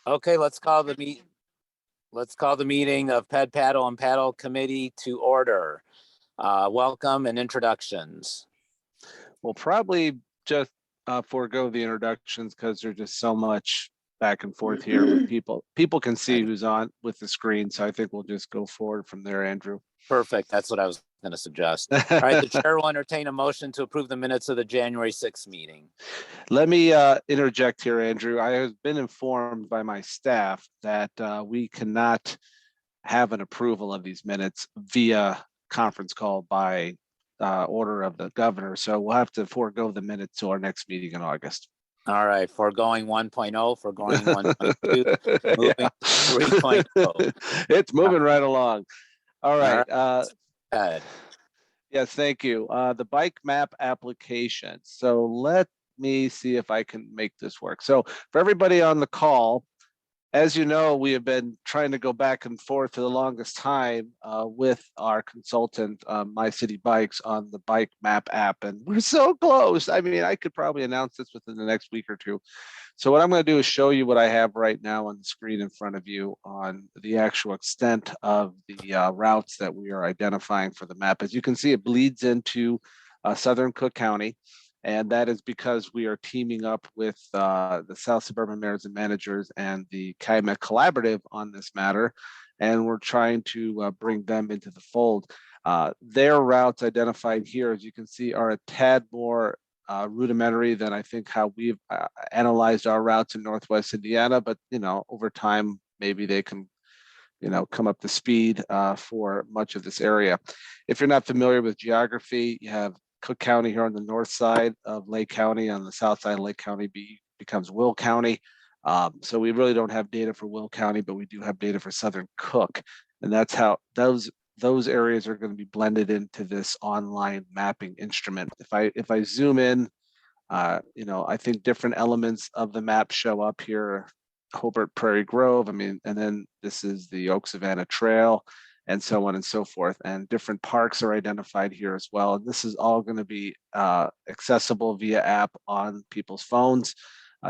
Okay, let's call the meeting of Ped Paddle and Paddle Committee to order. Welcome and introductions. We'll probably just forego the introductions because there's just so much back and forth here with people. People can see who's on with the screen, so I think we'll just go forward from there, Andrew. Perfect. That's what I was going to suggest. All right, the chair will entertain a motion to approve the minutes of the January 6th meeting. Let me interject here, Andrew. I have been informed by my staff that we cannot have an approval of these minutes via conference call by order of the governor. So we'll have to forego the minutes to our next meeting in August. All right, foregoing 1.0, foregoing 1.2, moving Yeah. 3.0. It's moving right along. All right. Ed. Yes, thank you. The bike map application. So let me see if I can make this work. So for everybody on the call, as you know, we have been trying to go back and forth for the longest time with our consultant, My City Bikes, on the bike map app, and we're so close. I mean, I could probably announce this within the next week or two. So what I'm going to do is show you what I have right now on the screen in front of you on the actual extent of the routes that we are identifying for the map. As you can see, it bleeds into Southern Cook County. And that is because we are teaming up with the South Suburban Mayors and Managers and the Calumet Collaborative on this matter. And we're trying to bring them into the fold. Their routes identified here, as you can see, are a tad more rudimentary than I think how we've analyzed our routes in Northwest Indiana. But, over time, maybe they can come up to speed for much of this area. If you're not familiar with geography, you have Cook County here on the north side of Lake County. On the south side of Lake County becomes Will County. So we really don't have data for Will County, but we do have data for Southern Cook. And that's how those areas are going to be blended into this online mapping instrument. If I zoom in, I think different elements of the map show up here. Hobart Prairie Grove, and then this is the Oak Savannah Trail, and so on and so forth. And different parks are identified here as well. And this is all going to be accessible via app on people's phones.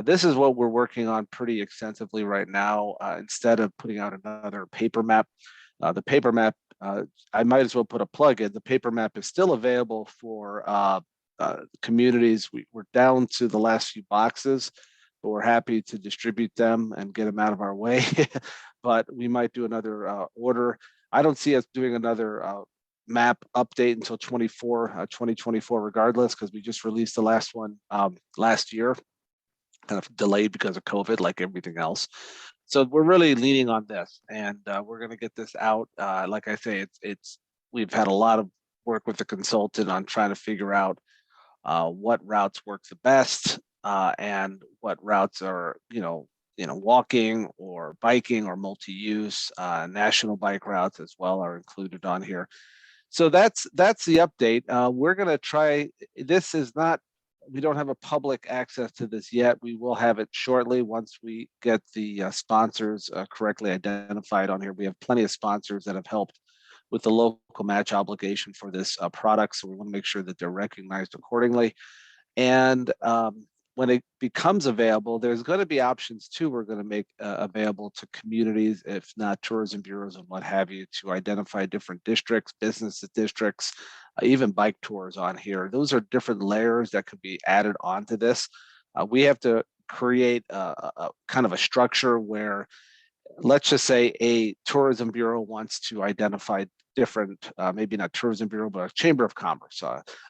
This is what we're working on pretty extensively right now. Instead of putting out another paper map, the paper map, I might as well put a plug in. The paper map is still available for communities. We're down to the last few boxes, but we're happy to distribute them and get them out of our way. But we might do another order. I don't see us doing another map update until 2024 regardless, because we just released the last one last year, kind of delayed because of COVID, like everything else. So we're really leaning on this, and we're going to get this out. Like I say, we've had a lot of work with the consultant on trying to figure out what routes work the best and what routes are, walking or biking or multi-use. National bike routes as well are included on here. So that's the update. We're going to try. This is not. We don't have a public access to this yet. We will have it shortly once we get the sponsors correctly identified on here. We have plenty of sponsors that have helped with the local match obligation for this product, so we want to make sure that they're recognized accordingly. And when it becomes available, there's going to be options too. We're going to make available to communities, if not tourism bureaus and what have you, to identify different districts, business districts, even bike tours on here. Those are different layers that could be added onto this. We have to create a kind of a structure where, let's just say, a tourism bureau wants to identify different, maybe not tourism bureau, but a chamber of commerce.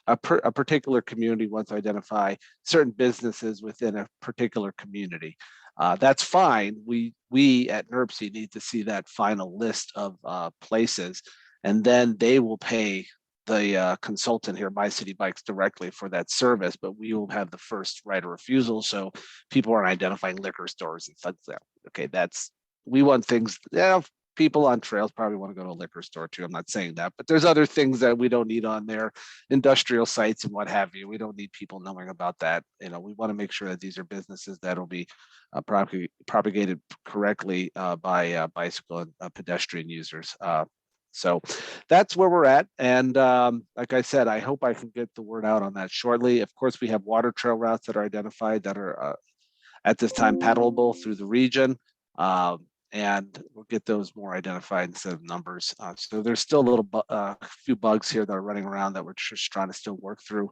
A particular community wants to identify certain businesses within a particular community. That's fine. We at NERC need to see that final list of places, and then they will pay the consultant here, My City Bikes, directly for that service, but we will have the first right of refusal. So people aren't identifying liquor stores and such. Okay, we want things. People on trails probably want to go to a liquor store too. I'm not saying that, but there's other things that we don't need on there, industrial sites and what have you. We don't need people knowing about that. We want to make sure that these are businesses that will be propagated correctly by bicycle and pedestrian users. So that's where we're at. And like I said, I hope I can get the word out on that shortly. Of course, we have water trail routes that are identified that are at this time paddleable through the region. And we'll get those more identified instead of numbers. So there's still a little few bugs here that are running around that we're just trying to still work through,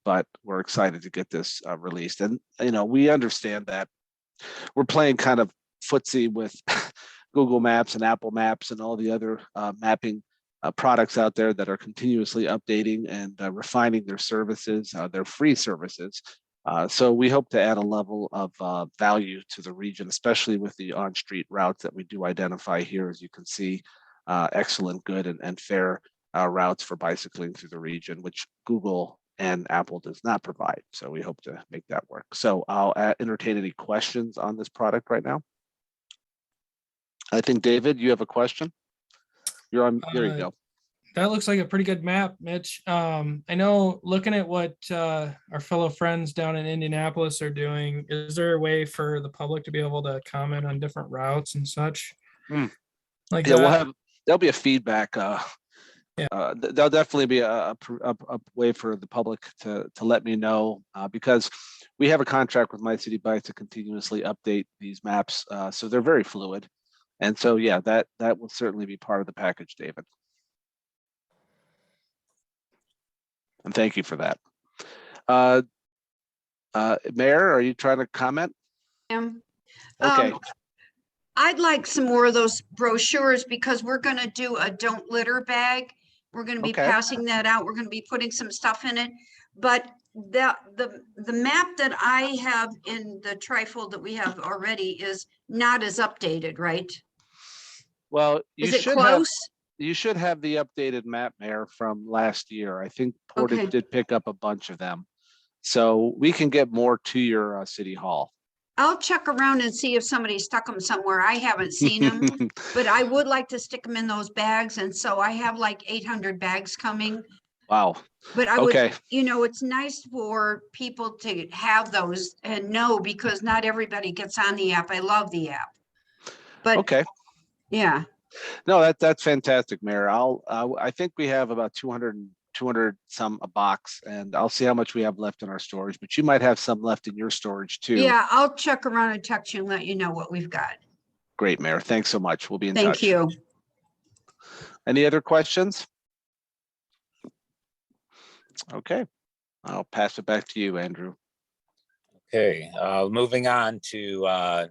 but we're excited to get this released. And we understand that we're playing kind of footsie with Google Maps and Apple Maps and all the other mapping products out there that are continuously updating and refining their services, their free services. So we hope to add a level of value to the region, especially with the on-street routes that we do identify here. As you can see, excellent, good, and fair routes for bicycling through the region, which Google and Apple does not provide. So we hope to make that work. So I'll entertain any questions on this product right now. I think, David, you have a question? You're on, there you go. That looks like a pretty good map, Mitch. I know looking at what our fellow friends down in Indianapolis are doing, is there a way for the public to be able to comment on different routes and such? Like Yeah, that? there'll be a feedback. Yeah. There'll definitely be a way for the public to let me know, because we have a contract with My City Bike to continuously update these maps. So they're very fluid. And so, yeah, that will certainly be part of the package, David. And thank you for that. Mayor, are you trying to comment? Okay. I'd like some more of those brochures because we're going to do a don't litter bag. We're going to be passing that out. We're going to be putting some stuff in it. But the map that I have in the trifold that we have already is not as updated, right? Well, is it close? You should have the updated map, Mayor, from last year. I think Portage did pick up a bunch of them. So we can get more to your city hall. I'll check around and see if somebody stuck them somewhere. I haven't seen them, but I would like to stick them in those bags. And so I have like 800 bags coming. Wow. But I would, it's nice for people to have those and know, because not everybody gets on the app. I love the app. But yeah. No, that's fantastic, Mayor. I think we have about 200 some a box, and I'll see how much we have left in our storage, but you might have some left in your storage too. Yeah, I'll check around and text you and let you know what we've got. Great, Mayor. Thanks so much. We'll be in touch. Thank you. Any other questions? Okay, I'll pass it back to you, Andrew. Okay, moving on to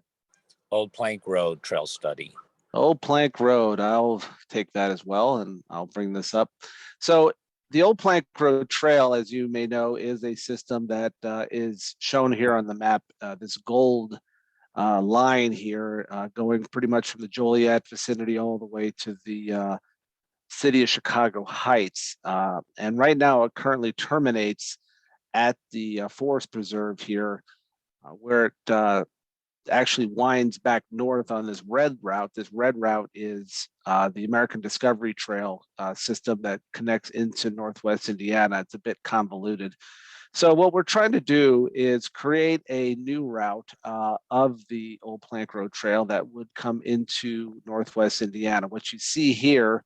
Old Plank Road Trail Study. Old Plank Road, I'll take that as well, and I'll bring this up. So the Old Plank Road Trail, as you may know, is a system that is shown here on the map, this gold line here, going pretty much from the Joliet vicinity all the way to the city of Chicago Heights. And right now it currently terminates at the Forest Preserve here, where it actually winds back north on this red route. This red route is the American Discovery Trail system that connects into Northwest Indiana. It's a bit convoluted. So what we're trying to do is create a new route of the Old Plank Road Trail that would come into Northwest Indiana. What you see here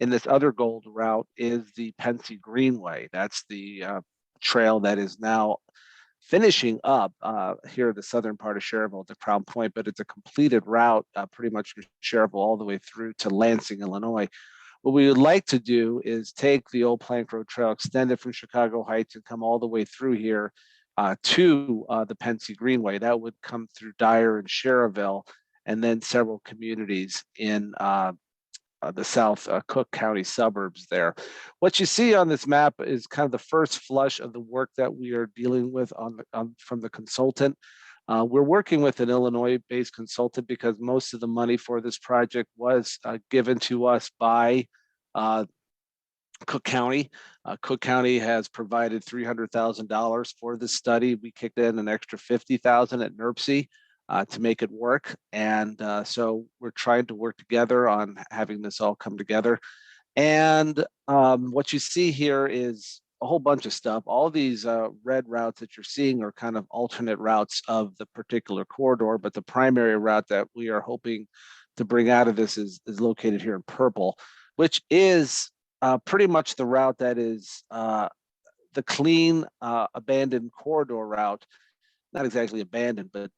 in this other gold route is the Pensy Greenway. That's the trail that is now finishing up here the southern part of Cherryville to Crown Point, but it's a completed route pretty much from Cherryville all the way through to Lansing, Illinois. What we would like to do is take the Old Plank Road Trail, extend it from Chicago Heights and come all the way through here to the Pensy Greenway. That would come through Dyer and Cherryville, and then several communities in the South Cook County suburbs there. What you see on this map is kind of the first flush of the work that we are dealing with from the consultant. We're working with an Illinois-based consultant because most of the money for this project was given to us by Cook County. Cook County has provided $300,000 for this study. We kicked in an extra $50,000 at NERC to make it work. And so we're trying to work together on having this all come together. And what you see here is a whole bunch of stuff. All these red routes that you're seeing are kind of alternate routes of the particular corridor, but the primary route that we are hoping to bring out of this is located here in purple, which is pretty much the route that is the clean abandoned corridor route. Not exactly abandoned, but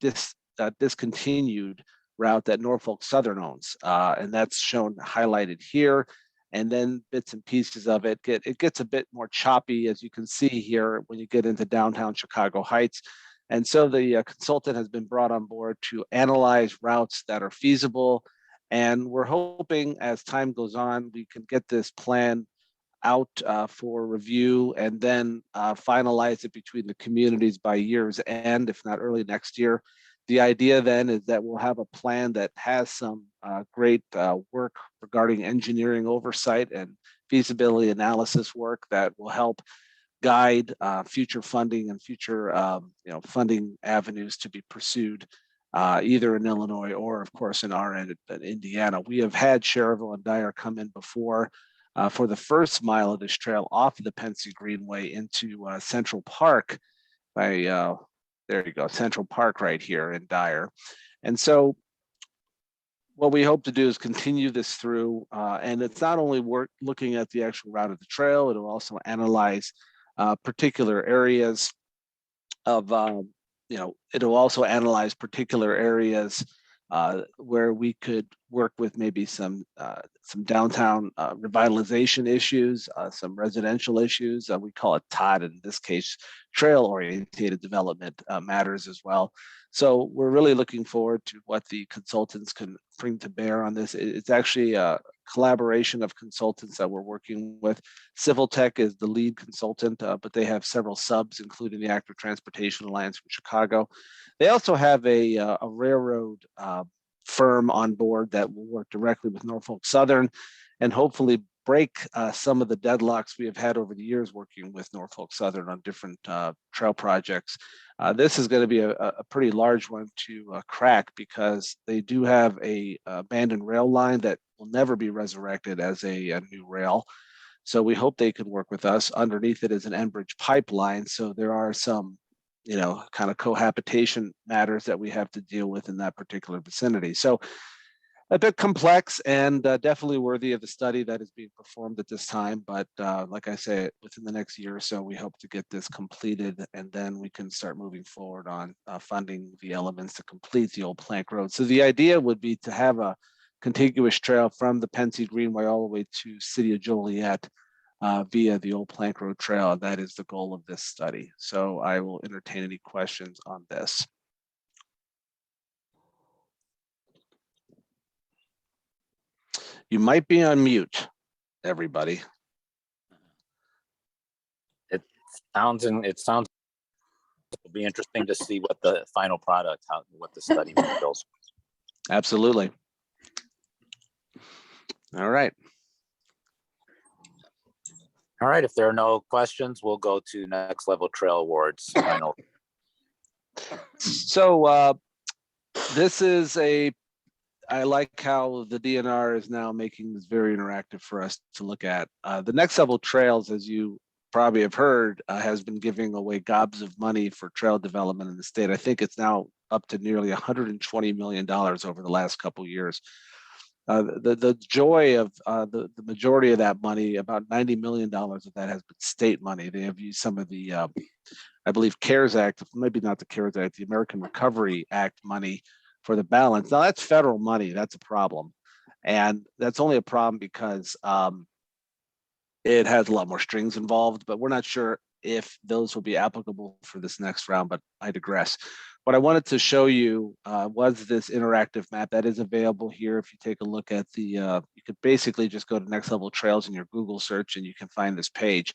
discontinued route that Norfolk Southern owns, and that's shown highlighted here. And then bits and pieces of it gets a bit more choppy, as you can see here, when you get into downtown Chicago Heights. And so the consultant has been brought on board to analyze routes that are feasible. And we're hoping as time goes on, we can get this plan out for review and then finalize it between the communities by year's end, if not early next year. The idea then is that we'll have a plan that has some great work regarding engineering oversight and feasibility analysis work that will help guide future funding and future funding avenues to be pursued either in Illinois or, of course, in our end in Indiana. We have had Cherville and Dyer come in before for the first mile of this trail off of the Pensy Greenway into Central Park by there you go, Central Park right here in Dyer. And so what we hope to do is continue this through, and it's not only looking at the actual route of the trail, it'll also analyze particular areas of, it'll also analyze particular areas where we could work with maybe some downtown revitalization issues, some residential issues. We call it TOD in this case, trail-oriented development matters as well. So we're really looking forward to what the consultants can bring to bear on this. It's actually a collaboration of consultants that we're working with. Civil Tech is the lead consultant, but they have several subs, including the Active Transportation Alliance from Chicago. They also have a railroad firm on board that will work directly with Norfolk Southern and hopefully break some of the deadlocks we have had over the years working with Norfolk Southern on different trail projects. This is going to be a pretty large one to crack because they do have a abandoned rail line that will never be resurrected as a new rail. So we hope they can work with us. Underneath it is an Enbridge pipeline. So there are some kind of cohabitation matters that we have to deal with in that particular vicinity. So a bit complex and definitely worthy of the study that is being performed at this time. But like I say, within the next year or so, we hope to get this completed and then we can start moving forward on funding the elements to complete the old Plank Road. So the idea would be to have a contiguous trail from the Pensy Greenway all the way to City of Joliet via the old Plank Road Trail. That is the goal of this study. So I will entertain any questions on this. You might be on mute, everybody. It'll be interesting to see what the final product, what the study reveals. Absolutely. All right. All right, if there are no questions, we'll go to Next Level Trail Awards final. So this is I like how the DNR is now making this very interactive for us to look at. The Next Level Trails, as you probably have heard, has been giving away gobs of money for trail development in the state. I think it's now up to nearly $120 million over the last couple of years. The joy of the majority of that money, about $90 million of that has been state money. They have used some of the, I believe, CARES Act, maybe not the CARES Act, the American Recovery Act money for the balance. Now that's federal money. That's a problem. And that's only a problem because it has a lot more strings involved, but we're not sure if those will be applicable for this next round, but I digress. What I wanted to show you was this interactive map that is available here. If you take a look at the, you could basically just go to Next Level Trails in your Google search and you can find this page.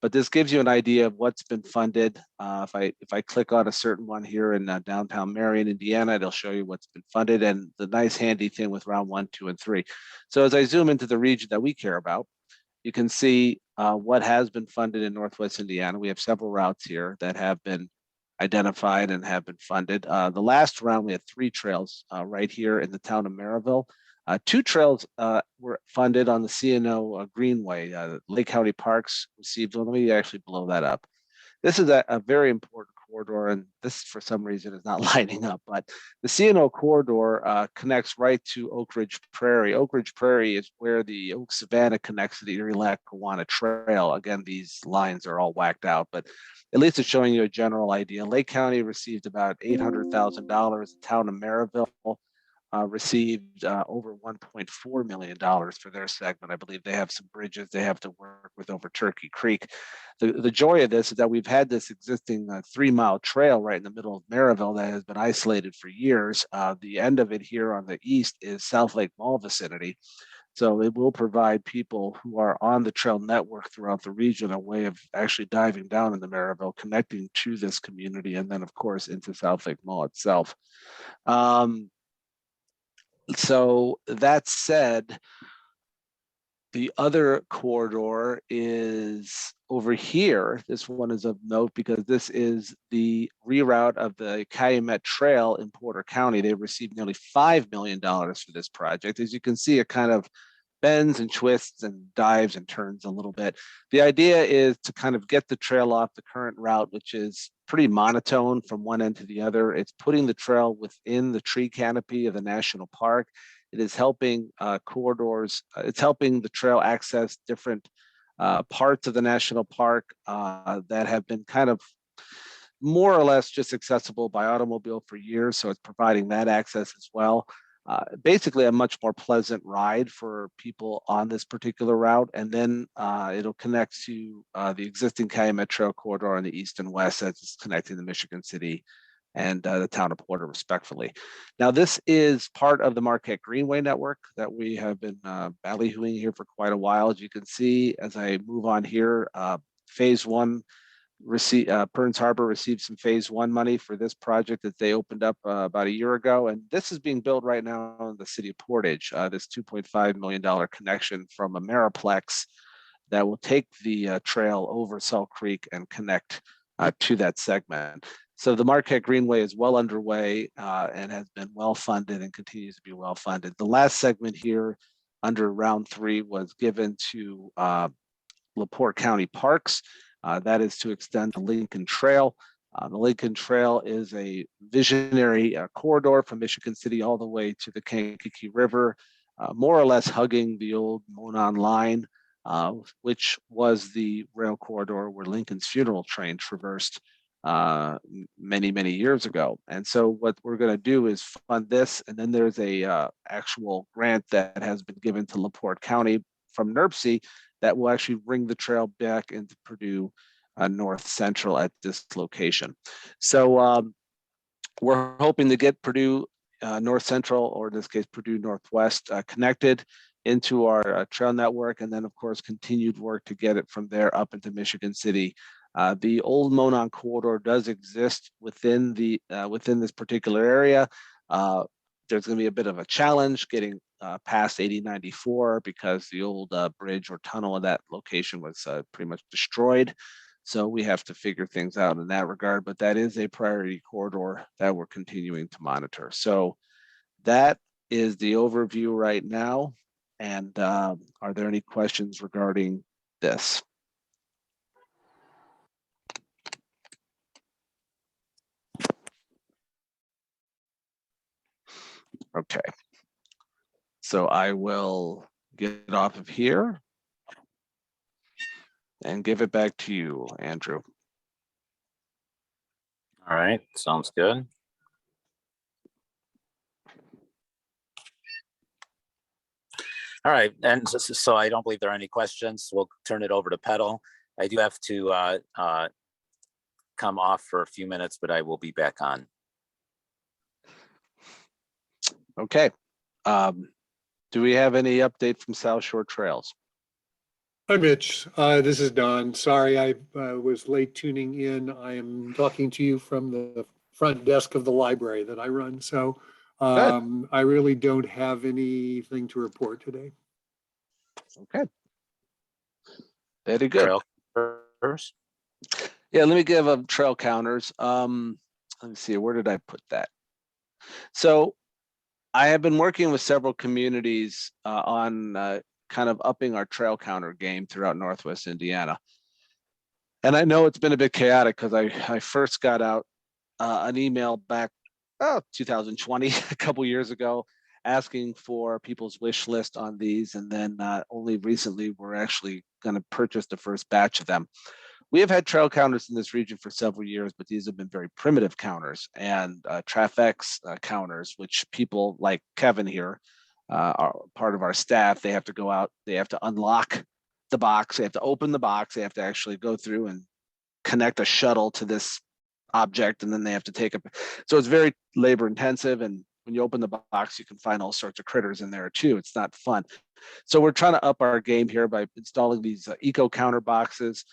But this gives you an idea of what's been funded. If I click on a certain one here in downtown Marion, Indiana, it'll show you what's been funded and the nice handy thing with round 1, 2, and 3. So as I zoom into the region that we care about, you can see what has been funded in Northwest Indiana. We have several routes here that have been identified and have been funded. The last round, we had 3 trails right here in the town of Maryville. 2 trails were funded on the C&O Greenway. Lake County Parks received, well, let me actually blow that up. This is a very important corridor, and this for some reason is not lining up, but the C&O corridor connects right to Oak Ridge Prairie. Oak Ridge Prairie is where the Oak Savannah connects to the Erie-Lackawanna Trail. Again, these lines are all whacked out, but at least it's showing you a general idea. Lake County received about $800,000. The town of Maryville received over $1.4 million for their segment. I believe they have some bridges they have to work with over Turkey Creek. The joy of this is that we've had this existing 3-mile trail right in the middle of Maryville that has been isolated for years. The end of it here on the east is South Lake Mall vicinity. So it will provide people who are on the trail network throughout the region a way of actually diving down in the Maryville, connecting to this community, and then of course into South Lake Mall itself. So that said, the other corridor is over here. This one is of note because this is the reroute of the Calumet Trail in Porter County. They received nearly $5 million for this project. As you can see, it kind of bends and twists and dives and turns a little bit. The idea is to kind of get the trail off the current route, which is pretty monotone from one end to the other. It's putting the trail within the tree canopy of the national park. It is helping corridors. It's helping the trail access different parts of the national park that have been kind of more or less just accessible by automobile for years. So it's providing that access as well. Basically a much more pleasant ride for people on this particular route. And then it'll connect to the existing Calumet Trail corridor on the east and west as it's connecting to Michigan City and the town of Porter respectively. Now, this is part of the Marquette Greenway network that we have been ballyhooing here for quite a while. As you can see, as I move on here, phase one, Burns Harbor received some phase one money for this project that they opened up about a year ago. And this is being built right now in the city of Portage, this $2.5 million connection from Ameriplex that will take the trail over Salt Creek and connect to that segment. So the Marquette Greenway is well underway and has been well funded and continues to be well funded. The last segment here under round 3 was given to LaPorte County Parks. That is to extend the Lincoln Trail. The Lincoln Trail is a visionary corridor from Michigan City all the way to the Kankakee River, more or less hugging the old Monon line, which was the rail corridor where Lincoln's funeral train traversed many, many years ago. And so what we're going to do is fund this. And then there's a actual grant that has been given to LaPorte County from NERC that will actually bring the trail back into Purdue North Central at this location. So we're hoping to get Purdue North Central, or in this case, Purdue Northwest, connected into our trail network, and then of course continued work to get it from there up into Michigan City. The old Monon corridor does exist within this particular area. There's going to be a bit of a challenge getting past 8094 because the old bridge or tunnel in that location was pretty much destroyed. So we have to figure things out in that regard, but that is a priority corridor that we're continuing to monitor. So that is the overview right now. And are there any questions regarding this? Okay. So I will get off of here and give it back to you, Andrew. All right, sounds good. All right, and so I don't believe there are any questions. We'll turn it over to Petal. I do have to come off for a few minutes, but I will be back on. Okay. Do we have any update from South Shore Trails? Hi, Mitch. This is Don. Sorry, I was late tuning in. I am talking to you from the front desk of the library that I run. So I really don't have anything to report today. Okay. Very good. Trail first. Yeah, let me give trail counters. Let me see, where did I put that? So I have been working with several communities on kind of upping our trail counter game throughout Northwest Indiana. And I know it's been a bit chaotic because I first got out an email back 2020, a couple years ago, asking for people's wish list on these. And then only recently we're actually going to purchase the first batch of them. We have had trail counters in this region for several years, but these have been very primitive counters and Trafex counters, which people like Kevin here are part of our staff. They have to go out, they have to unlock the box, they have to open the box, they have to actually go through and connect a shuttle to this object, and then they have to take it. So it's very labor intensive. And when you open the box, you can find all sorts of critters in there too. It's not fun. So we're trying to up our game here by installing these eco counter boxes.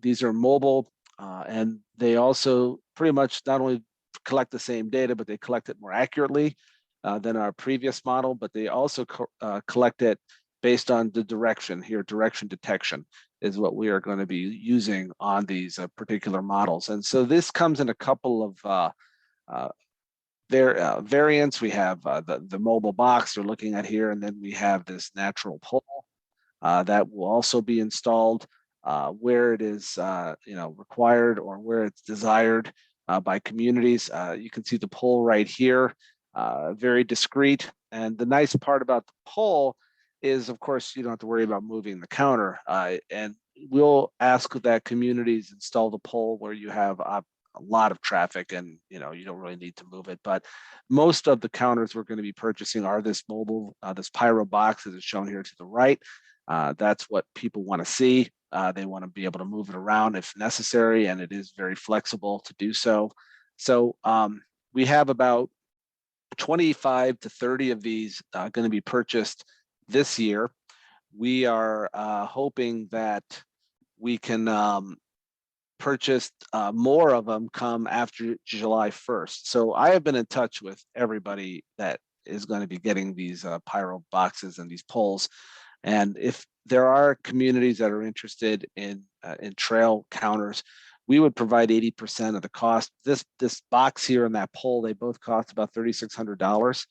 These are mobile, and they also pretty much not only collect the same data, but they collect it more accurately than our previous model, but they also collect it based on the direction here. Direction detection is what we are going to be using on these particular models. And so this comes in a couple of variants. We have the mobile box they're looking at here, and then we have this natural pole that will also be installed where it is required or where it's desired by communities. You can see the pole right here, very discreet. And the nice part about the pole is, of course, you don't have to worry about moving the counter. And we'll ask that communities install the pole where you have a lot of traffic and you don't really need to move it. But most of the counters we're going to be purchasing are this mobile, this Pyro box, as is shown here to the right. That's what people want to see. They want to be able to move it around if necessary, and it is very flexible to do so. So we have about 25 to 30 of these going to be purchased this year. We are hoping that we can purchase more of them come after July 1st. So I have been in touch with everybody that is going to be getting these Pyro boxes and these poles. And if there are communities that are interested in trail counters, we would provide 80% of the cost. This box here and that pole, they both cost about $3,600.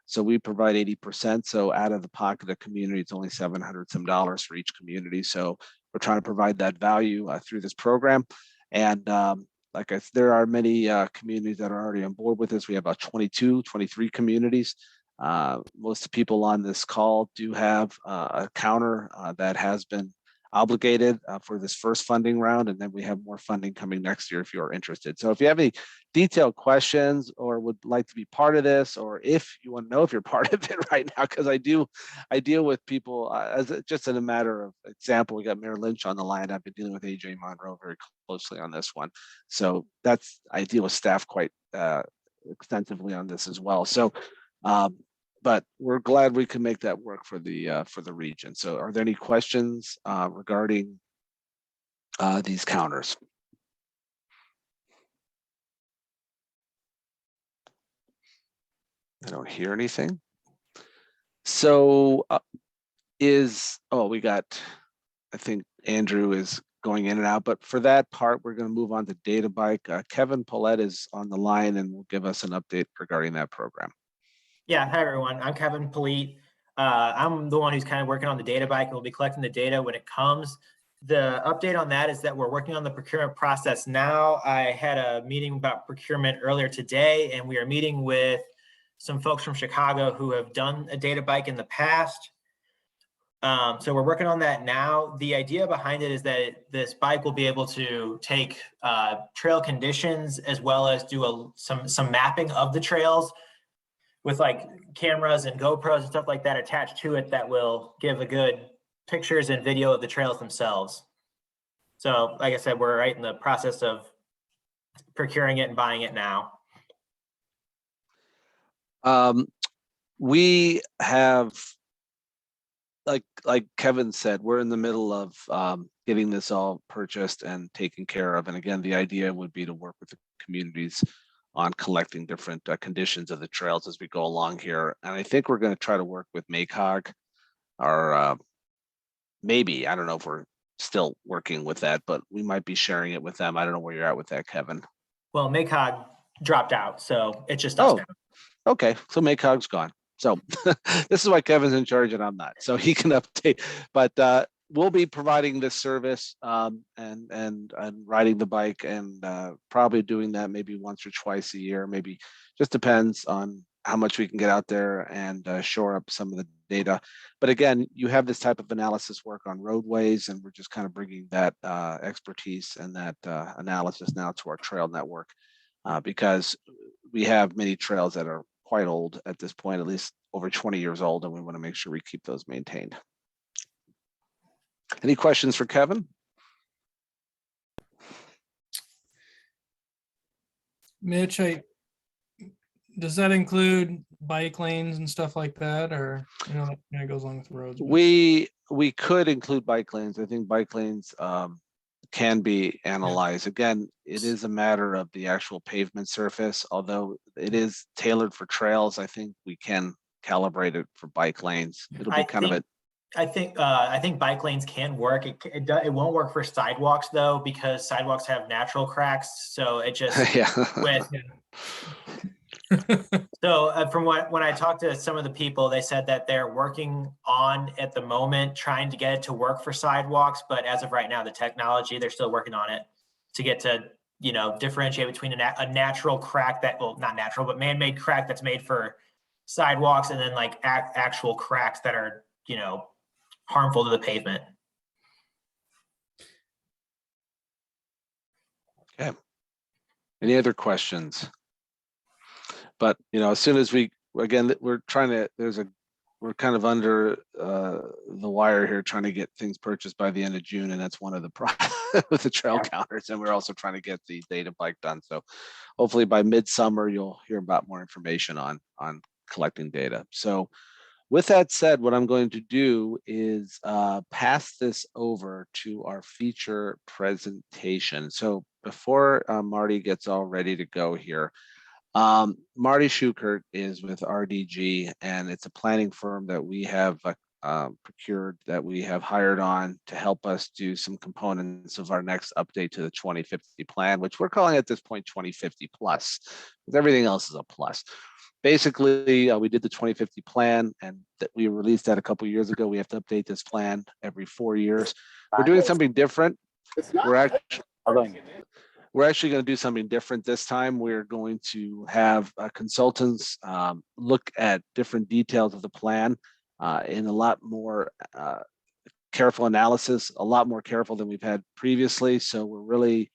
So we provide 80%. So out of the pocket of the community, it's only $700 some for each community. So we're trying to provide that value through this program. And like I said, there are many communities that are already on board with this. We have about 23 communities. Most people on this call do have a counter that has been obligated for this first funding round, and then we have more funding coming next year if you're interested. So if you have any detailed questions or would like to be part of this, or if you want to know if you're part of it right now, because I deal with people as just in a matter of example. We got Mayor Lynch on the line. I've been dealing with AJ Monroe very closely on this one. So I deal with staff quite extensively on this as well. So but we're glad we can make that work for the region. So are there any questions regarding these counters? I don't hear anything. So we got, I think Andrew is going in and out, but for that part, we're going to move on to Data Bike. Kevin Paulette is on the line and will give us an update regarding that program. Yeah, hi everyone. I'm Kevin Polite. I'm the one who's kind of working on the data bike, and we'll be collecting the data when it comes. The update on that is that we're working on the procurement process now. I had a meeting about procurement earlier today, and we are meeting with some folks from Chicago who have done a data bike in the past. So we're working on that now. The idea behind it is that this bike will be able to take trail conditions as well as do some mapping of the trails with like cameras and GoPros and stuff like that attached to it that will give a good pictures and video of the trails themselves. So like I said, we're right in the process of procuring it and buying it now. We have, like Kevin said, we're in the middle of getting this all purchased and taken care of. And again, the idea would be to work with the communities on collecting different conditions of the trails as we go along here. And I think we're going to try to work with MACOG, or maybe, I don't know if we're still working with that, but we might be sharing it with them. I don't know where you're at with that, Kevin. Well, MACOG dropped out, so it's just us now. Okay, so MACOG's gone. So this is why Kevin's in charge and I'm not, so he can update. But we'll be providing this service and riding the bike, and probably doing that maybe once or twice a year. Maybe just depends on how much we can get out there and shore up some of the data. But again, you have this type of analysis work on roadways, and we're just kind of bringing that expertise and that analysis now to our trail network because we have many trails that are quite old at this point, at least over 20 years old, and we want to make sure we keep those maintained. Any questions for Kevin? Mitch, does that include bike lanes and stuff like that, or that kind of goes along with roads? but- We could include bike lanes. I think bike lanes can be analyzed. Again, it is a matter of the actual pavement surface, although it is tailored for trails. I think we can calibrate it for bike lanes. It'll be I kind of a I think bike lanes can work. It won't work for sidewalks though, because sidewalks have natural cracks. So it just yeah. with so from when I talked to some of the people, they said that they're working on at the moment trying to get it to work for sidewalks, but as of right now, the technology they're still working on it to get to differentiate between a natural crack that, well, not natural, but man-made crack that's made for sidewalks, and then like actual cracks that are harmful to the pavement. Okay. Any other questions? But as soon as we're kind of under the wire here, trying to get things purchased by the end of June, and that's one of the with the trail counters, and we're also trying to get the data bike done. So hopefully by midsummer you'll hear about more information on collecting data. So with that said, what I'm going to do is pass this over to our feature presentation. So before Marty gets all ready to go here, Marty Schukert is with RDG, and it's a planning firm that we have procured, that we have hired on to help us do some components of our next update to the 2050 plan, which we're calling at this point 2050 plus, because everything else is a plus. Basically, we did the 2050 plan, and that we released that a couple of years ago. We have to update this plan every 4 years. We're doing something different. We're actually going to do something different this time. We're going to have consultants look at different details of the plan in a lot more careful analysis, a lot more careful than we've had previously. So we're really,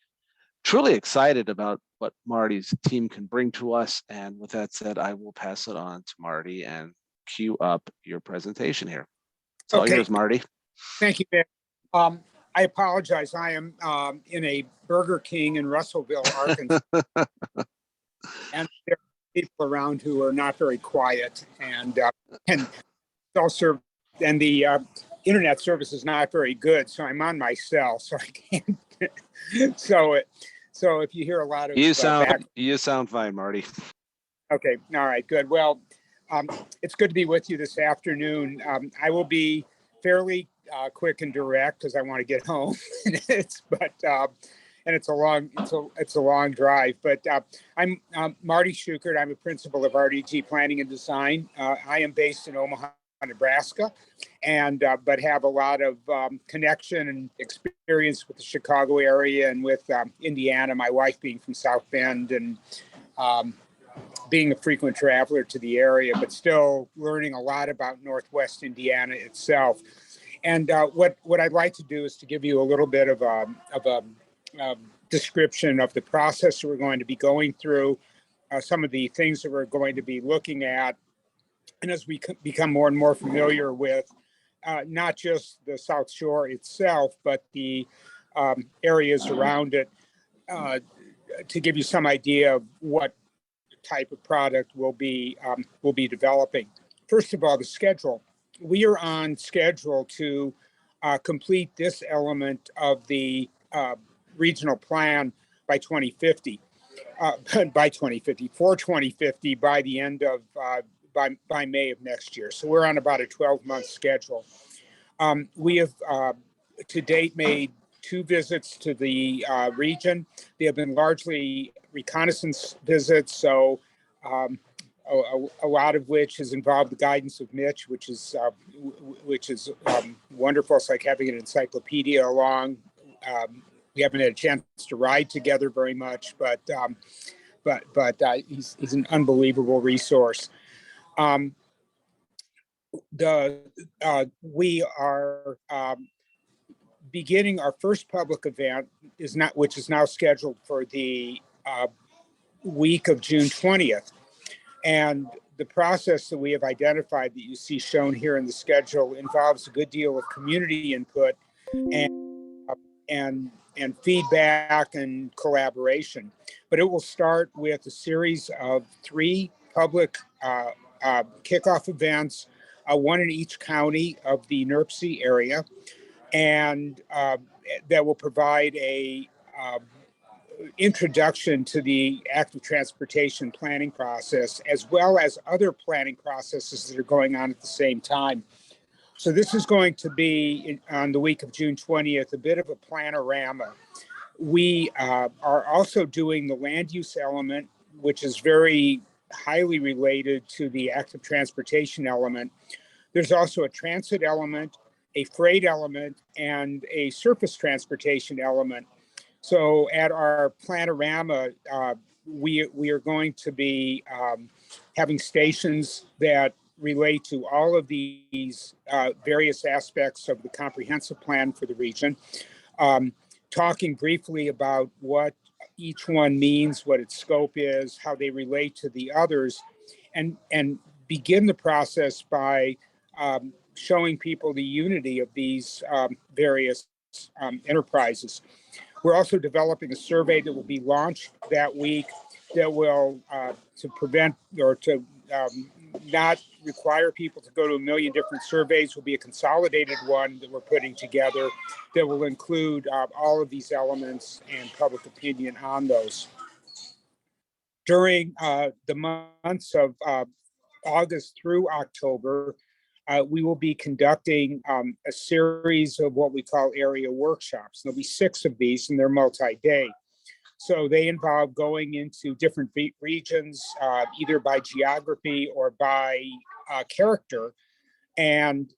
truly excited about what Marty's team can bring to us. And with that said, I will pass it on to Marty and cue up your presentation here. So Okay. here's Marty. Thank you, Nick. I apologize. I am in a Burger King in Russellville, Arkansas. And there are people around who are not very quiet, and also, and the internet service is not very good. So I'm on my cell, so I can't. So if you hear a lot of You sound fine, Marty. Okay. All right. Good. Well, it's good to be with you this afternoon. I will be fairly quick and direct because I want to get home. And it's a long drive. But I'm Marty Schukert. I'm a principal of RDG Planning and Design. I am based in Omaha, Nebraska, and but have a lot of connection and experience with the Chicago area and with Indiana. My wife being from South Bend and being a frequent traveler to the area, but still learning a lot about Northwest Indiana itself. And what I'd like to do is to give you a little bit of a description of the process that we're going to be going through, some of the things that we're going to be looking at, and as we become more and more familiar with not just the South Shore itself, but the areas around it, to give you some idea of what type of product we'll be developing. First of all, the schedule. We are on schedule to complete this element of the regional plan by 2050. By 2050 by the end of by May of next year. So we're on about a 12-month schedule. We have to date made 2 visits to the region. They have been largely reconnaissance visits, so a lot of which has involved the guidance of Mitch, which is wonderful. It's like having an encyclopedia along. We haven't had a chance to ride together very much, but he's an unbelievable resource. Um, we are beginning our first public event which is now scheduled for the week of June 20th. And the process that we have identified that you see shown here in the schedule involves a good deal of community input and feedback and collaboration. But it will start with a series of 3 public kickoff events, one in each county of the NERC area, and that will provide a introduction to the active transportation planning process, as well as other planning processes that are going on at the same time. So this is going to be on the week of June 20th, a bit of a planorama. We are also doing the land use element, which is very highly related to the active transportation element. There's also a transit element, a freight element, and a surface transportation element. So at our planorama, we are going to be having stations that relate to all of these various aspects of the comprehensive plan for the region, talking briefly about what each one means, what its scope is, how they relate to the others, and begin the process by showing people the unity of these various enterprises. We're also developing a survey that will be launched that week that will, to prevent or to not require people to go to a million different surveys, will be a consolidated one that we're putting together that will include all of these elements and public opinion on those. During the months of August through October, we will be conducting a series of what we call area workshops. There'll be 6 of these, and they're multi-day. So they involve going into different regions, either by geography or by character, and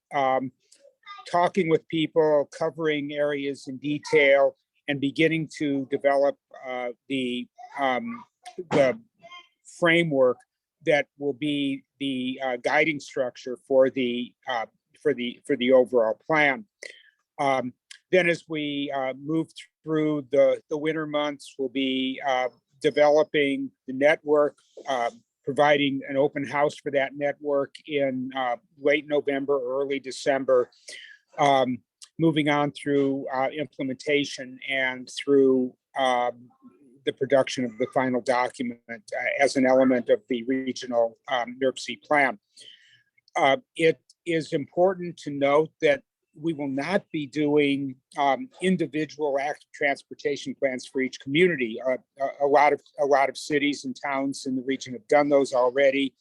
talking with people, covering areas in detail, and beginning to develop the framework that will be the guiding structure for the overall plan. Then as we move through the winter months, we'll be developing the network, providing an open house for that network in late November, early December, moving on through implementation and through the production of the final document as an element of the regional NERC plan. It is important to note that we will not be doing individual active transportation plans for each community. A lot of cities and towns in the region have done those already,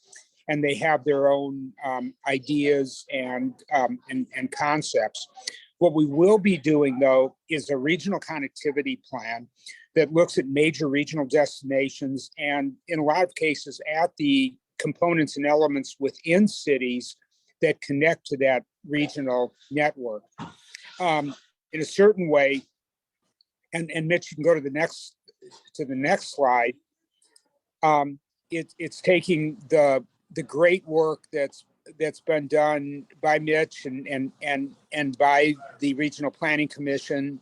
and they have their own ideas and concepts. What we will be doing, though, is a regional connectivity plan that looks at major regional destinations and, in a lot of cases, at the components and elements within cities that connect to that regional network. In a certain way, and Mitch, you can go to the next slide. It's taking the great work that's been done by Mitch and by the Regional Planning Commission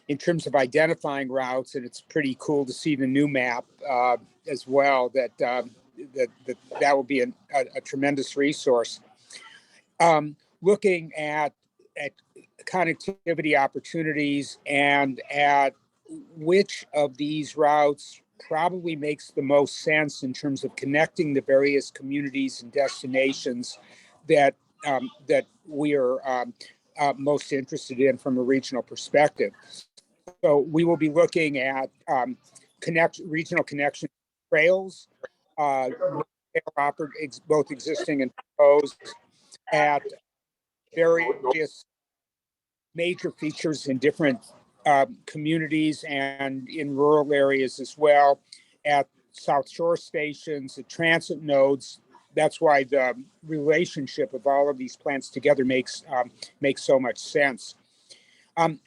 in terms of identifying routes, and it's pretty cool to see the new map as well. That will be a tremendous resource. Looking at connectivity opportunities and at which of these routes probably makes the most sense in terms of connecting the various communities and destinations that we are most interested in from a regional perspective. So we will be looking at regional connection trails, both existing and proposed, at various major features in different communities and in rural areas as well, at South Shore stations, at transit nodes. That's why the relationship of all of these plans together makes so much sense.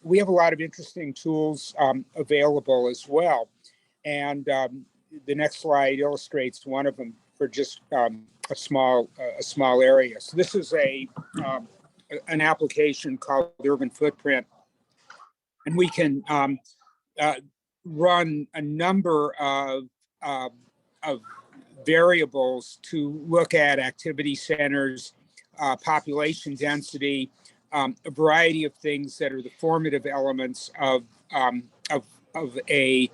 We have a lot of interesting tools available as well. And the next slide illustrates one of them for just a small area. So this is an application called Urban Footprint, and we can run a number of variables to look at activity centers, population density, a variety of things that are the formative elements of a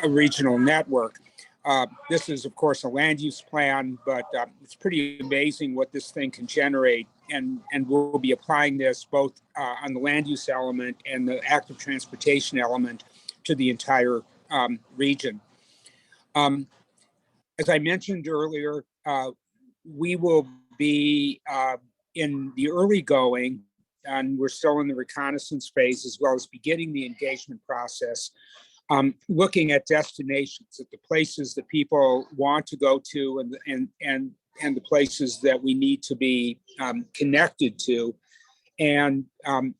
regional network. This is, of course, a land use plan, but it's pretty amazing what this thing can generate. And we'll be applying this both on the land use element and the active transportation element to the entire region. As I mentioned earlier, we will be in the early going, and we're still in the reconnaissance phase, as well as beginning the engagement process, looking at destinations, at the places that people want to go to, and the places that we need to be connected to, and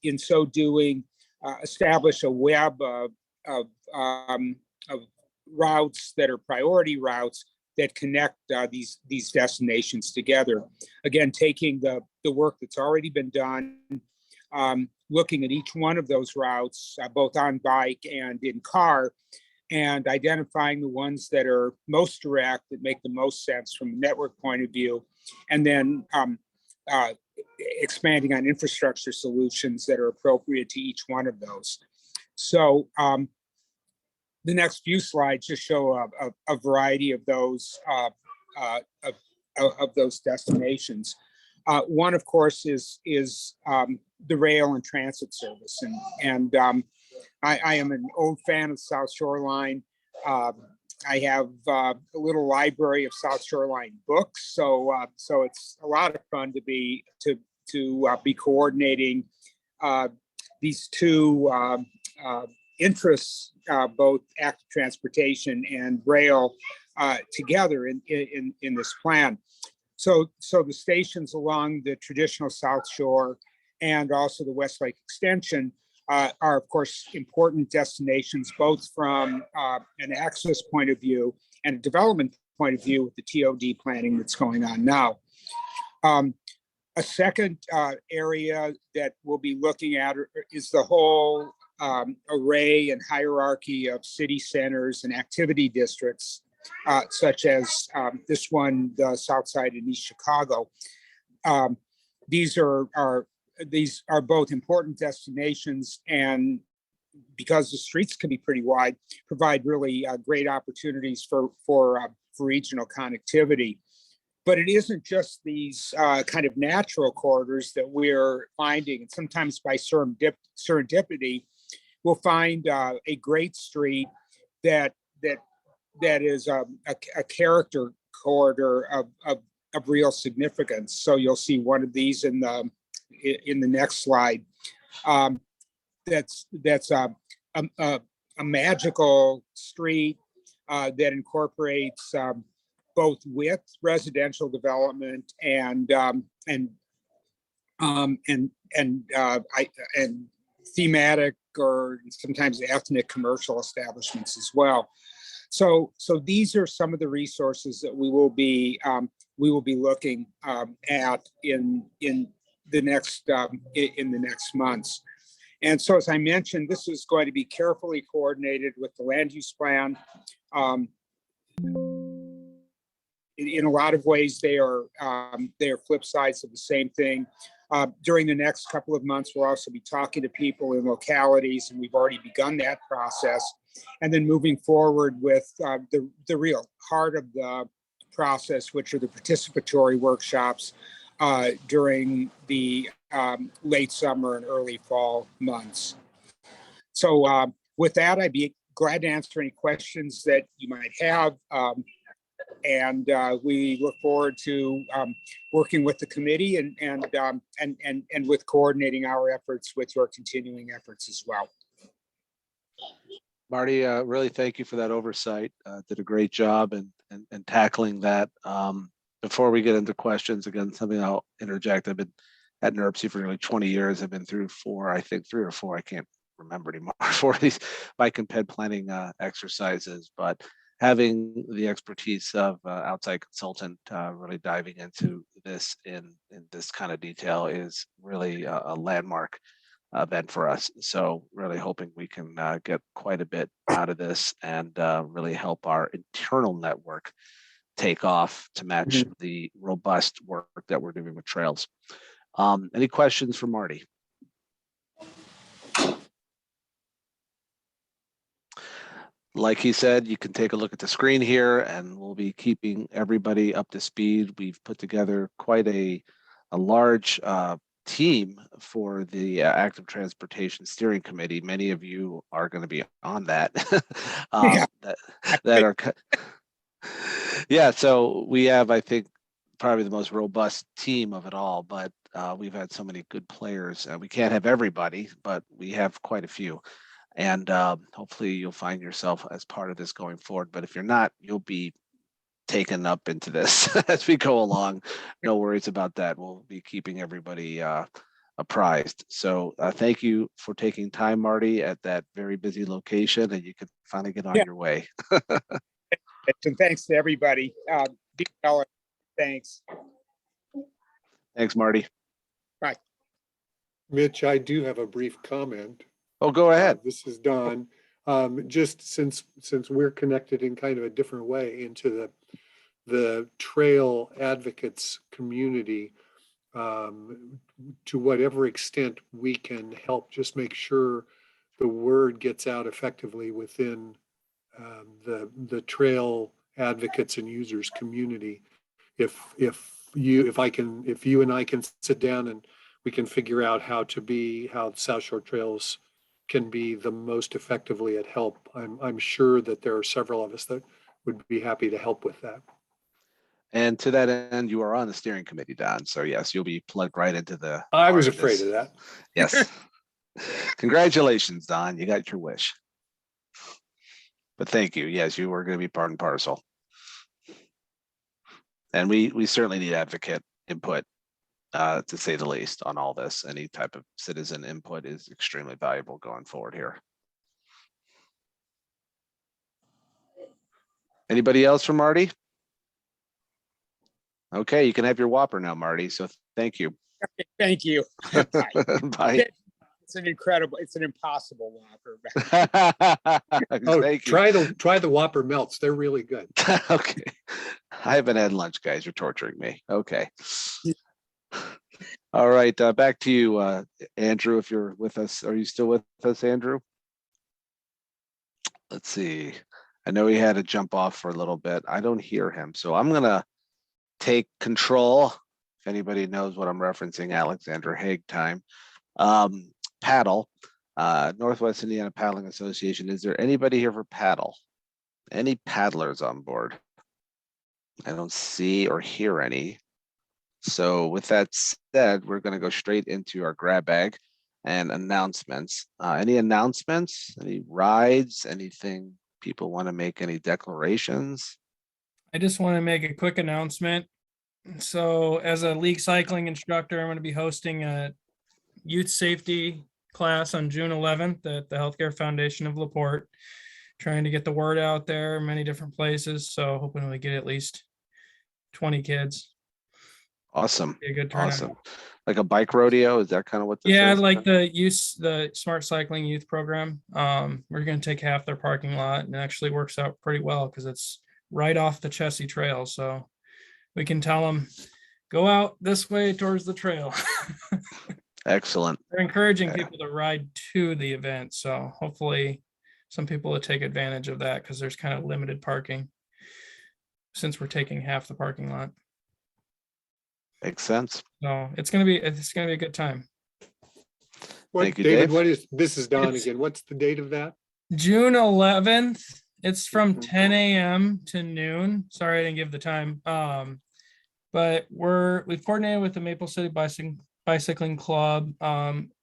in so doing, establish a web of routes that are priority routes that connect these destinations together. Again, taking the work that's already been done, looking at each one of those routes, both on bike and in car, and identifying the ones that are most direct, that make the most sense from a network point of view, and then expanding on infrastructure solutions that are appropriate to each one of those. So the next few slides just show a variety of those destinations. One, of course, is the rail and transit service, and I am an old fan of South Shoreline. I have a little library of South Shoreline books, so it's a lot of fun to be coordinating these two interests, both active transportation and rail, together in this plan. So the stations along the traditional South Shore and also the Westlake Extension are, of course, important destinations, both from an access point of view and a development point of view with the TOD planning that's going on now. A second area that we'll be looking at is the whole array and hierarchy of city centers and activity districts, such as this one, the South Side in East Chicago. These are both important destinations, and because the streets can be pretty wide, provide really great opportunities for regional connectivity. But it isn't just these kind of natural corridors that we're finding, and sometimes by serendipity, we'll find a great street that is a character corridor of real significance. So you'll see one of these in the next slide. That's a magical street that incorporates both with residential development and thematic or sometimes ethnic commercial establishments as well. So these are some of the resources that we will be looking at in the next months. And so, as I mentioned, this is going to be carefully coordinated with the land use plan. In a lot of ways, they are flip sides of the same thing. During the next couple of months, we'll also be talking to people in localities, and we've already begun that process. And then moving forward with the real heart of the process, which are the participatory workshops during the late summer and early fall months. So with that, I'd be glad to answer any questions that you might have. And we look forward to working with the committee and with coordinating our efforts with your continuing efforts as well. Marty, really thank you for that oversight. Did a great job in tackling that. Before we get into questions, again, something I'll interject. I've been at NERC for nearly 20 years. I've been through three or four, I can't remember anymore, for these bike and ped planning exercises, but having the expertise of outside consultant really diving into this in this kind of detail is really a landmark event for us. So really hoping we can get quite a bit out of this and really help our internal network take off to match the robust work that we're doing with trails. Any questions for Marty? Like he said, you can take a look at the screen here and we'll be keeping everybody up to speed. We've put together quite a large team for the Active Transportation Steering Committee. Many of you are going to be on that. Yeah. that are, yeah, so we have, I think, probably the most robust team of it all, but we've had so many good players. We can't have everybody, but we have quite a few. And hopefully you'll find yourself as part of this going forward. But if you're not, you'll be taken up into this as we go along. No worries about that. We'll be keeping everybody apprised. So thank you for taking time, Marty, at that very busy location, and you can finally get on your way. And thanks to everybody. Be well. Thanks. Thanks, Marty. Mitch, I do have a brief comment. Oh, go ahead. This is Don. Just since we're connected in kind of a different way into the trail advocates community, to whatever extent we can help just make sure the word gets out effectively within the trail advocates and users community. If you and I can sit down and we can figure out how South Shore Trails can be the most effectively at help. I'm sure that there are several of us that would be happy to help with that. And to that end, you are on the steering committee, Don. So yes, you'll be plugged right into the. I was heart afraid this. of that. Yes. Congratulations, Don. You got your wish. But thank you. Yes, you are going to be part and parcel. And we certainly need advocate input, to say the least, on all this. Any type of citizen input is extremely valuable going forward here. Anybody else from Marty? Okay, you can have your Whopper now, Marty. So thank you. Thank you. Bye. It's an impossible Whopper. Oh, Thank you. try the Whopper melts. They're really good. Okay. I haven't had lunch, guys. You're torturing me. Okay. All right. Back to you, Andrew, if you're with us. Are you still with us, Andrew? Let's see. I know he had to jump off for a little bit. I don't hear him. So I'm going to take control. If anybody knows what I'm referencing, Alexander Haig time. Paddle, Northwest Indiana Paddling Association. Is there anybody here for paddle? Any paddlers on board? I don't see or hear any. So with that said, we're going to go straight into our grab bag and announcements. Any announcements, any rides, anything people want to make, any declarations? I just want to make a quick announcement. So as a league cycling instructor, I'm going to be hosting a youth safety class on June 11th at the Healthcare Foundation of LaPorte, trying to get the word out there many different places. So hoping we get at least 20 kids. Awesome. Be a good turnout. Awesome. Like a bike rodeo? Is that kind of what this Yeah, is? like the Smart Cycling Youth Program. We're going to take half their parking lot, and it actually works out pretty well because it's right off the Chessie Trail. So we can tell them, go out this way towards the trail. Excellent. They're encouraging Yeah. people to ride to the event. So hopefully some people will take advantage of that because there's kind of limited parking since we're taking half the parking lot. Makes sense. So it's gonna be a good time. Thank you, David, Dave. this is Don It's- again. What's the date of that? June 11th. It's from Mhm. 10 a.m. to noon. Sorry, I didn't give the time. But we've coordinated with the Maple City Bicycling Club.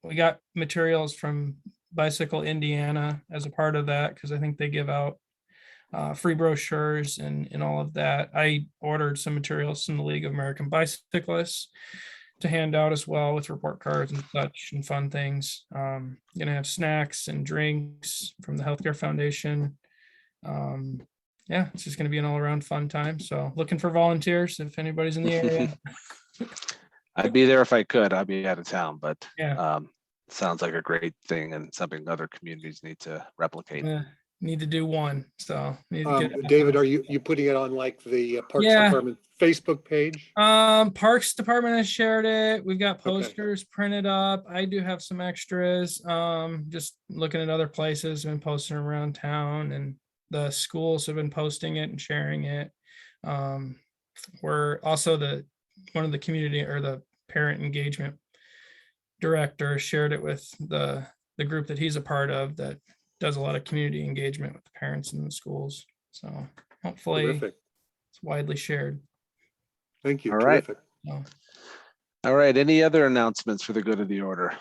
We got materials from Bicycle Indiana as a part of that because I think they give out free brochures and all of that. I ordered some materials from the League of American Bicyclists to hand out as well with report cards and such and fun things. Gonna have snacks and drinks from the Healthcare Foundation. yeah, it's just gonna be an all around fun time. So looking for volunteers if anybody's in the area. I'd be there if I could. I'd be out of town, but Yeah. sounds like a great thing and something other communities need to replicate. Need to do one, so. need to get it David, done. are you putting it on like the Parks Yeah. Department Facebook page? Parks Department has shared it. We've got Okay. posters printed up. I do have some extras. Just looking at other places, been posting around town, and the schools have been posting it and sharing it. We're also one of the community or the parent engagement director shared it with the group that he's a part of that does a lot of community engagement with the parents in the schools. So hopefully Terrific. it's widely shared. Thank you. All right. Terrific. So, All right, any other announcements for the good of the order?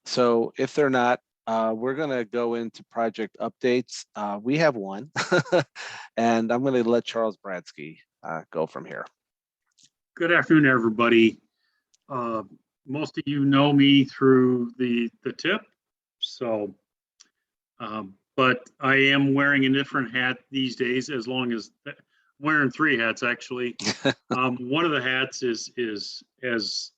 So if they're not, we're gonna go into project updates. We have one, and I'm gonna let Charles Bradsky go from here. Good afternoon, everybody. Most of you know me through the tip, so, but I am wearing a different hat these days, as long as wearing 3 hats actually. One of the hats is as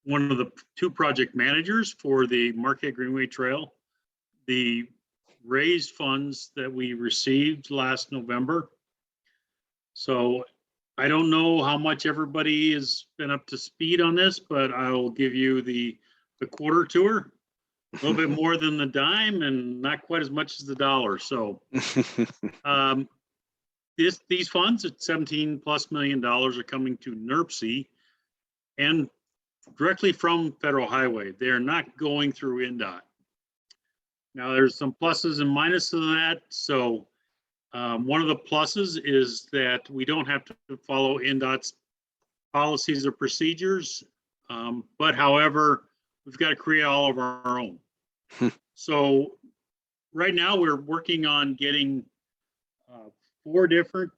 one of the 2 project managers for the Marquette Greenway Trail. The raised funds that we received last November. So I don't know how much everybody has been up to speed on this, but I will give you the quarter tour. A little bit more than the dime and not quite as much as the dollar. So these funds at $17+ million are coming to NERC and directly from Federal Highway. They're not going through NDOT. Now there's some pluses and minuses of that. So one of the pluses is that we don't have to follow NDOT's policies or procedures. But however, we've got to create all of our own. So right now we're working on getting 5 different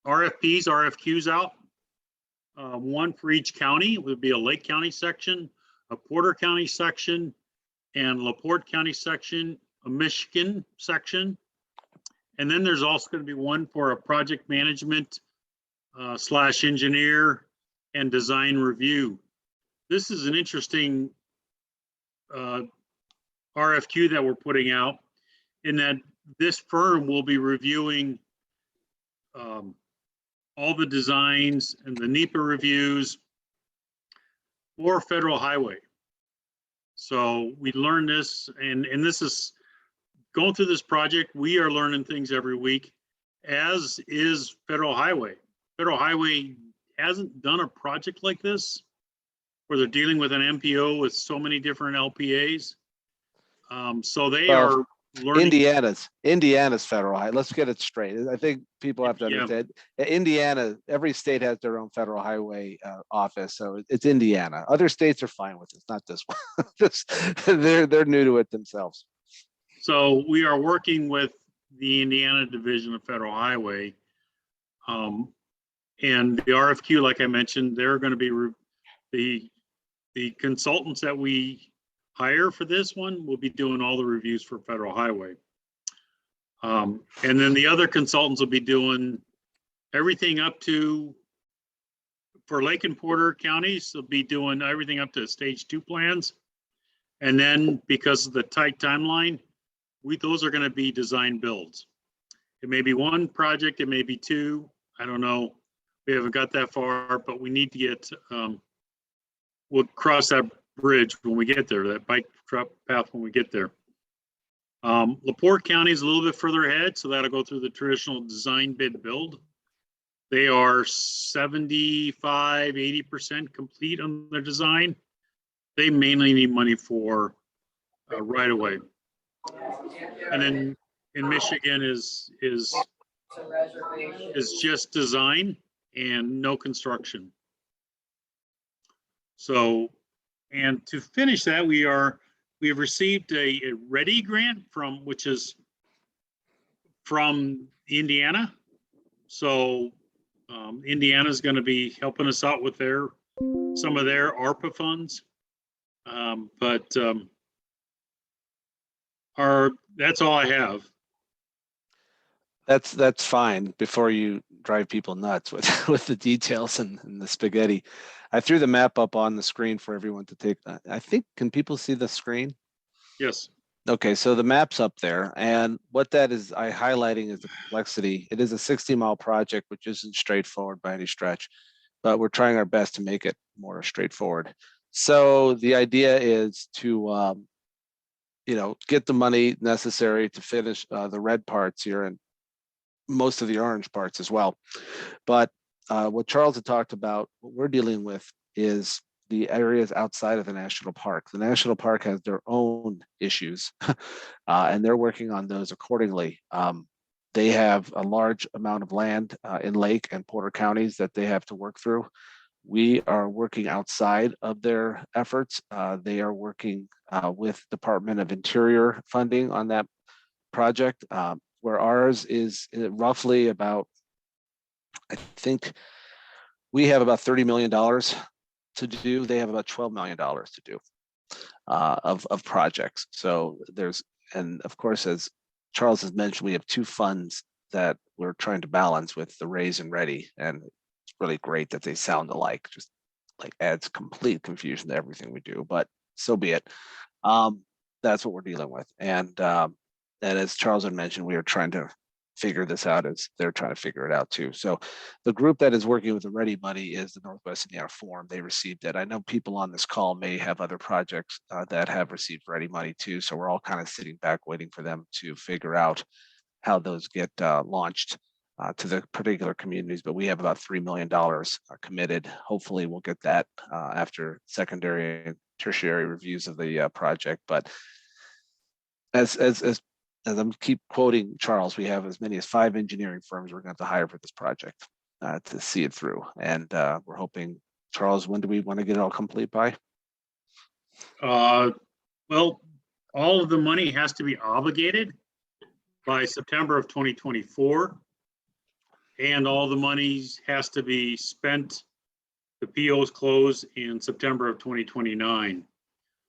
RFPs, RFQs out. One for each county. It would be a Lake County section, a Porter County section, and LaPorte County section, a Michigan section. And then there's also going to be one for a project management / engineer and design review. This is an interesting RFQ that we're putting out, in that this firm will be reviewing all the designs and the NEPA reviews for Federal Highway. So we learned this, and this is going through this project. We are learning things every week, as is Federal Highway. Federal Highway hasn't done a project like this, where they're dealing with an MPO with so many different LPAs. So they are learning. Indiana's Federal High. Let's get it straight. I think people have to Yeah. understand. Indiana, every state has their own Federal Highway office, so it's Indiana. Other states are fine with it. Not this one. They're new to it themselves. So we are working with the Indiana Division of Federal Highway. And the RFQ, like I mentioned, they're going to be the consultants that we hire for this one will be doing all the reviews for Federal Highway. And then the other consultants will be doing everything up to, for Lake and Porter counties, they'll be doing everything up to stage 2 plans. And then because of the tight timeline, those are going to be design builds. It may be 1 project, it may be 2. I don't know. We haven't got that far, but we need to get, we'll cross that bridge when we get there, that bike path when we get there. LaPorte County is a little bit further ahead, so that'll go through the traditional design bid build. They are 75, 80% complete on their design. They mainly need money for right away. And then in Michigan is just design and no construction. So, and to finish that, we have received a READY grant which is from Indiana. So Indiana is going to be helping us out with some of their ARPA funds. But That's all I have. That's fine before you drive people nuts with with the details and the spaghetti. I threw the map up on the screen for everyone to take. I think, can people see the screen? Yes. Okay, so the map's up there, and what that is highlighting is the complexity. It is a 60-mile project, which isn't straightforward by any stretch, but we're trying our best to make it more straightforward. So the idea is to get the money necessary to finish the red parts here and most of the orange parts as well. But what Charles had talked about, what we're dealing with is the areas outside of the national park. The national park has their own issues, and they're working on those accordingly. They have a large amount of land in Lake and Porter counties that they have to work through. We are working outside of their efforts. They are working with Department of Interior funding on that project, where ours is roughly about, I think we have about $30 million to do. They have about $12 million to do of projects. So and of course, as Charles has mentioned, we have two funds that we're trying to balance with the Raise and Ready. And it's really great that they sound alike, just like adds complete confusion to everything we do, but so be it. That's what we're dealing with. And as Charles had mentioned, we are trying to figure this out as they're trying to figure it out too. So the group that is working with the Ready money is the Northwest Indiana Forum. They received it. I know people on this call may have other projects that have received Ready money too. So we're all kind of sitting back waiting for them to figure out how those get launched to the particular communities. But we have about $3 million committed. Hopefully we'll get that after secondary and tertiary reviews of the project. But as I'm keep quoting Charles, we have as many as 5 engineering firms we're going to hire for this project to see it through. And we're hoping, Charles, when do we want to get it all complete by? Well, all of the money has to be obligated by September of 2024. And all the money has to be spent, the POs close in September of 2029.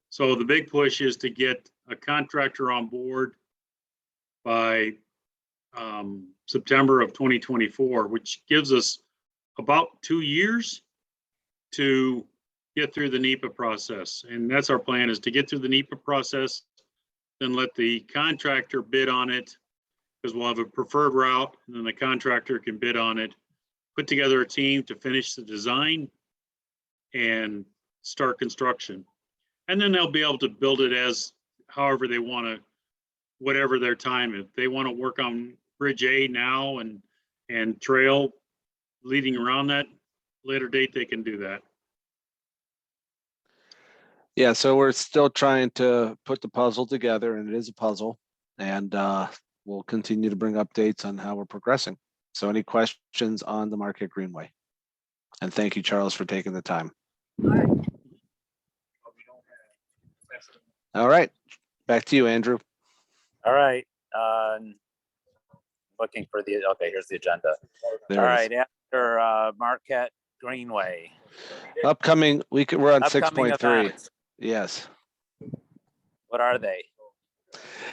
So the big push is to get a contractor on board by September of 2024, which gives us about 2 years to get through the NEPA process. And that's our plan, is to get through the NEPA process, then let the contractor bid on it, because we'll have a preferred route, and then the contractor can bid on it, put together a team to finish the design and start construction. And then they'll be able to build it as however they want to, whatever their time. If they want to work on Bridge A now and trail leading around that later date, they can do that. Yeah, so we're still trying to put the puzzle together, and it is a puzzle. And we'll continue to bring updates on how we're progressing. So any questions on the Marquette Greenway? And thank you, Charles, for taking the time. All right, back to you, Andrew. All right. Looking for okay, here's the agenda. There All it is. right, after Marquette Greenway. Upcoming, we're on Upcoming 6.3. events. Yes. What are they?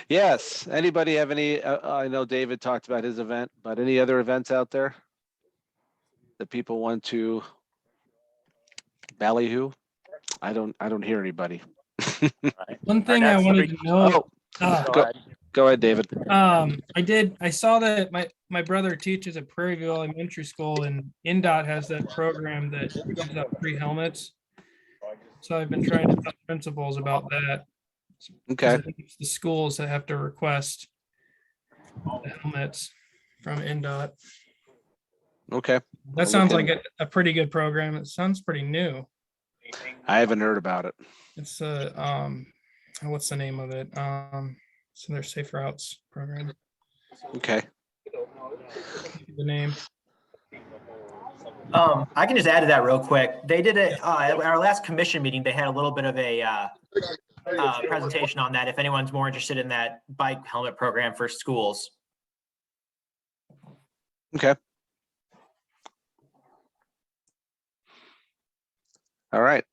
Yes. Anybody have any, I know David talked about his event, but any other events out there that people want to ballyhoo? I don't hear anybody. Right. One thing I next wanted to know, Go ahead. Go ahead, David. I saw that my brother teaches at Prairie View Elementary School, and NDOT has that program that gives out free helmets. So I've been trying to tell principals about that. Okay. I think it's the schools that have to request the helmets from NDOT. Okay. That sounds like a pretty good program. It sounds pretty new. I haven't heard about it. It's what's the name of it? It's in their Safe Routes program. Okay. The name. I can just add to that real quick. They did it at our last commission meeting. They had a little bit of a presentation on that. If anyone's more interested in that bike helmet program for schools. Okay. All right.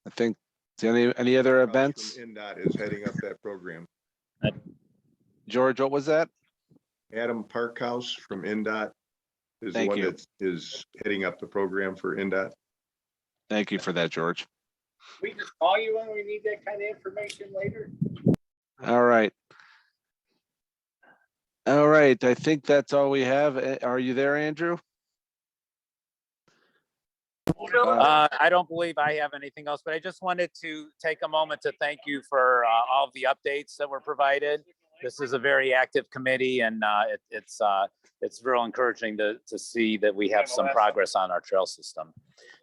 I think any other events? From NDOT is heading up that program. George, what was that? Adam Parkhouse from NDOT is the Thank one you. that is heading up the program for NDOT. Thank you for that, George. We just call you when we need that kind of information later. All right. All right, I think that's all we have. Are you there, Andrew? I don't believe I have anything else, but I just wanted to take a moment to thank you for all of the updates that were provided. This is a very active committee, and it's real encouraging to see that we have some progress on our trail system.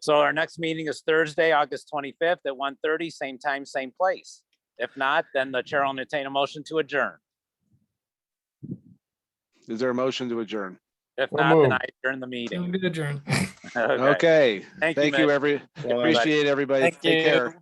So our next meeting is Thursday, August 25th at 1:30, same time, same place. If not, then the chair will entertain a motion to adjourn. Is there a motion to adjourn? If not, then I adjourn the meeting. Good adjourn. Okay, Thank you, thank you, Mitch. appreciate everybody. Thank Take care. you.